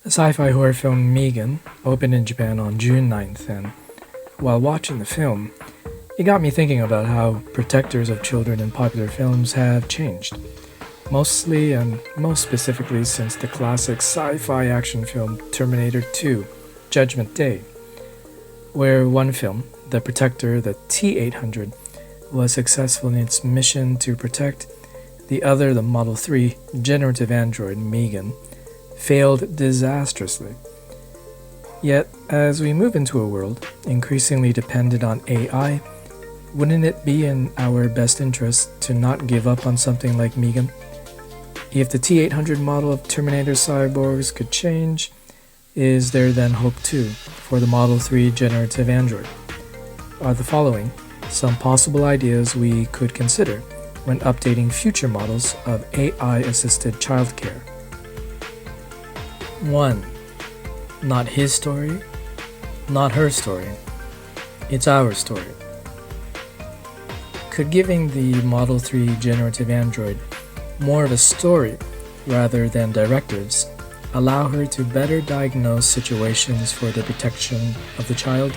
The sci-fi horror film M3GAN opened in Japan on June 9th, and while watching the film, it got me thinking about how protectors of children in popular films have changed. Mostly and most specifically since the classic sci-fi action film Terminator 2, Judgment Day, where one film, the protector, the T-800, was successful in its mission to protect, the other, the Model 3 generative android M3GAN, failed disastrously. Yet, as we move into a world increasingly dependent on AI, wouldn't it be in our best interest to not give up on something like M3GAN? If the T-800 model of Terminator cyborgs could change, is there then hope too for the Model 3 generative android? Are the following some possible ideas we could consider when updating future models of AI-assisted childcare? 1. Not his story, not her story. It's our story. Could giving the Model 3 generative android more of a story rather than directives allow her to better diagnose situations for the protection of the child?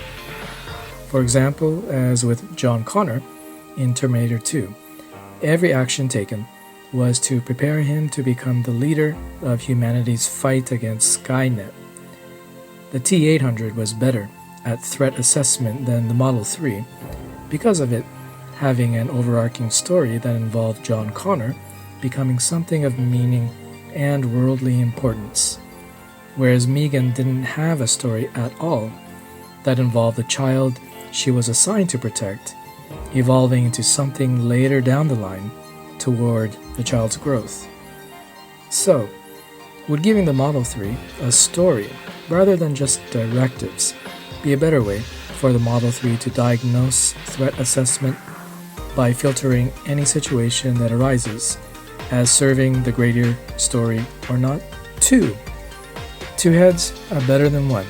For example, as with John Connor in Terminator 2, every action taken was to prepare him to become the leader of humanity's fight against Skynet. The T-800 was better at threat assessment than the Model 3 because of it having an overarching story that involved John Connor becoming something of meaning and worldly importance, whereas M3GAN didn't have a story at all that involved the child she was assigned to protect evolving into something later down the line toward the child's growth. So, would giving the Model 3 a story rather than just directives be a better way for the Model 3 to diagnose threat assessment by filtering any situation that arises as serving the greater story or not? 2. Two heads are better than one.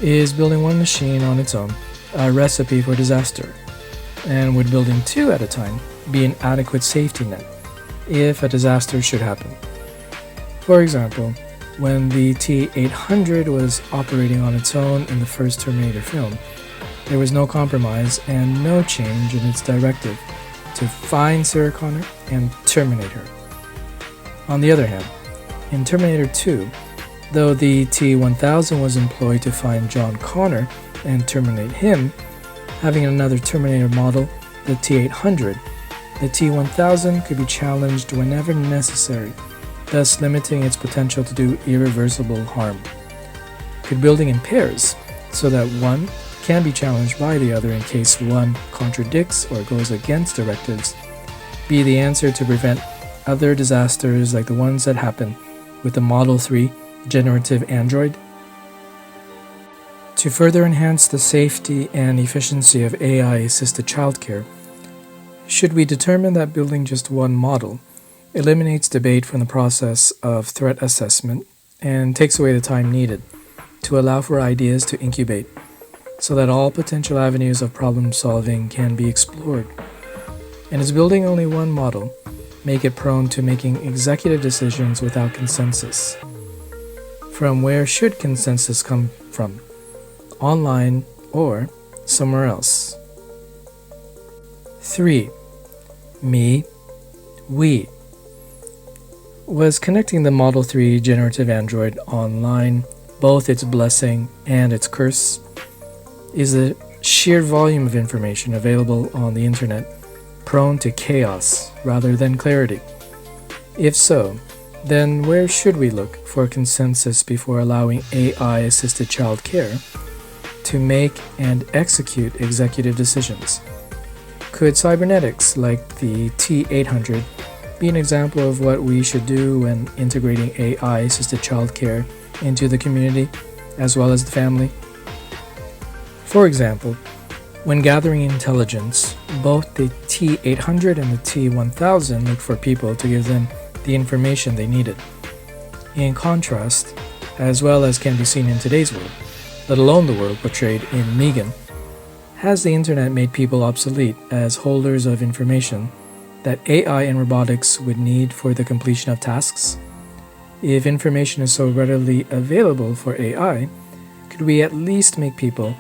Is building one machine on its own a recipe for disaster? And would building two at a time be an adequate safety net if a disaster should happen? For example, when the T-800 was operating on its own in the first Terminator film, there was no compromise and no change in its directive to find Sarah Connor and terminate her. On the other hand, in Terminator 2, though the T-1000 was employed to find John Connor and terminate him, having another Terminator model, the T-800, the T-1000 could be challenged whenever necessary, thus limiting its potential to do irreversible harm. Could building in pairs, so that one can be challenged by the other in case one contradicts or goes against directives, be the answer to prevent other disasters like the ones that happened with the Model 3 generative android? To further enhance the safety and efficiency of AI-assisted childcare, should we determine that building just one model eliminates debate from the process of threat assessment and takes away the time needed to allow for ideas to incubate so that all potential avenues of problem solving can be explored? And is building only one model make it prone to making executive decisions without consensus? From where should consensus come from? Online or somewhere else? 3. Me, we. Was connecting the Model 3 generative android online both its blessing and its curse? Is the sheer volume of information available on the internet prone to chaos rather than clarity? If so, then where should we look for consensus before allowing AI-assisted childcare to make and execute executive decisions? Could cybernetics like the T-800 be an example of what we should do when integrating AI-assisted childcare into the community as well as the family? For example, when gathering intelligence, both the T-800 and the T-1000 looked for people to give them the information they needed. In contrast, as well as can be seen in today's world, let alone the world portrayed in M3GAN, has the internet made people obsolete as holders of information that AI and robotics would need for the completion of tasks? If information is so readily available for AI, could we at least make people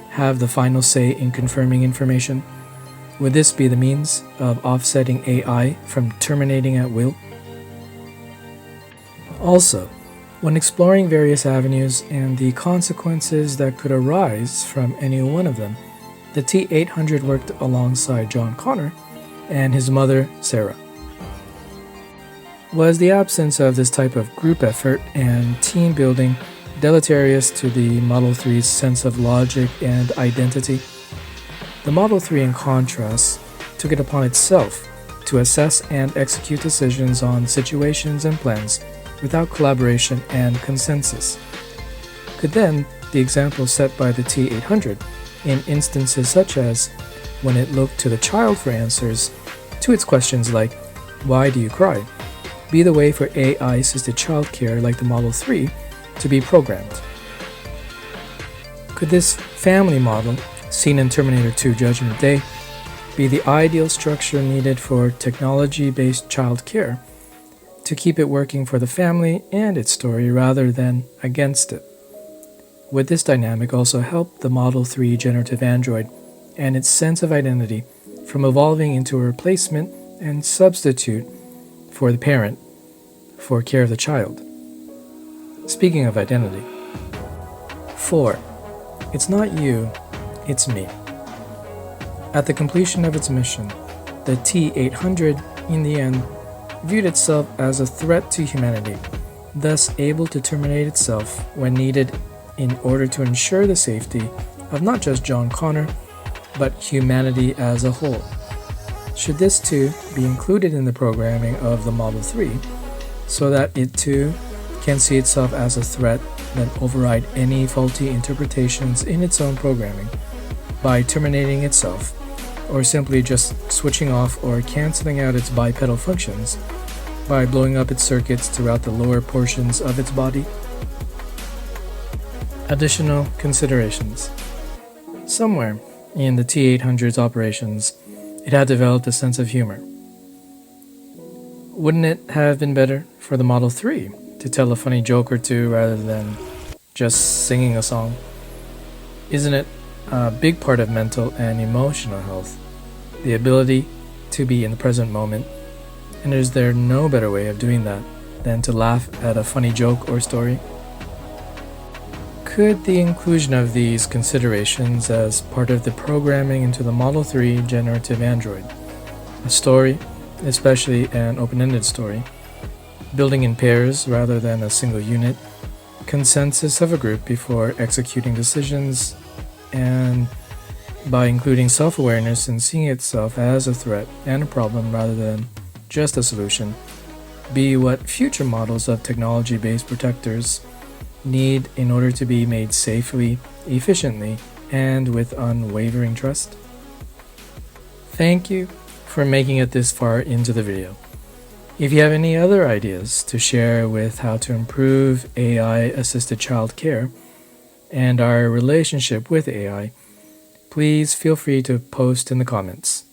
have the final say in confirming information? Would this be the means of offsetting AI from terminating at will? Also, when exploring various avenues and the consequences that could arise from any one of them, the T-800 worked alongside John Connor and his mother, Sarah. Was the absence of this type of group effort and team building deleterious to the Model 3's sense of logic and identity? The Model 3, in contrast, took it upon itself to assess and execute decisions on situations and plans without collaboration and consensus. Could then the example set by the T-800 in instances such as when it looked to the child for answers to its questions like, "Why do you cry?" be the way for AI-assisted childcare like the Model 3 to be programmed? Could this family model, seen in Terminator 2 Judgment Day, be the ideal structure needed for technology-based childcare to keep it working for the family and its story rather than against it? Would this dynamic also help the Model 3 generative android and its sense of identity from evolving into a replacement and substitute for the parent for care of the child? Speaking of identity. 4. It's not you, it's me. At the completion of its mission, the T-800, in the end, viewed itself as a threat to humanity, thus able to terminate itself when needed in order to ensure the safety of not just John Connor, but humanity as a whole. Should this too be included in the programming of the Model 3 so that it too can see itself as a threat that override any faulty interpretations in its own programming by terminating itself, or simply just switching off or canceling out its bipedal functions by blowing up its circuits throughout the lower portions of its body? Additional considerations. Somewhere in the T-800's operations, it had developed a sense of humor. Wouldn't it have been better for the Model 3 to tell a funny joke or two rather than just singing a song? Isn't it a big part of mental and emotional health, the ability to be in the present moment? And is there no better way of doing that than to laugh at a funny joke or story? Could the inclusion of these considerations as part of the programming into the Model 3 generative android, a story, especially an open-ended story, building in pairs rather than a single unit, consensus of a group before executing decisions, and by including self-awareness and seeing itself as a threat and a problem rather than just a solution, be what future models of technology-based protectors need in order to be made safely, efficiently, and with unwavering trust? Thank you for making it this far into the video. If you have any other ideas to share with how to improve AI-assisted childcare and our relationship with AI, please feel free to post in the comments.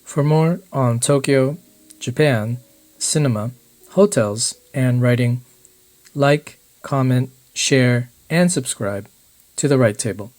For more on Tokyo, Japan, cinema, hotels, and writing, like, comment, share, and subscribe to The Right Table.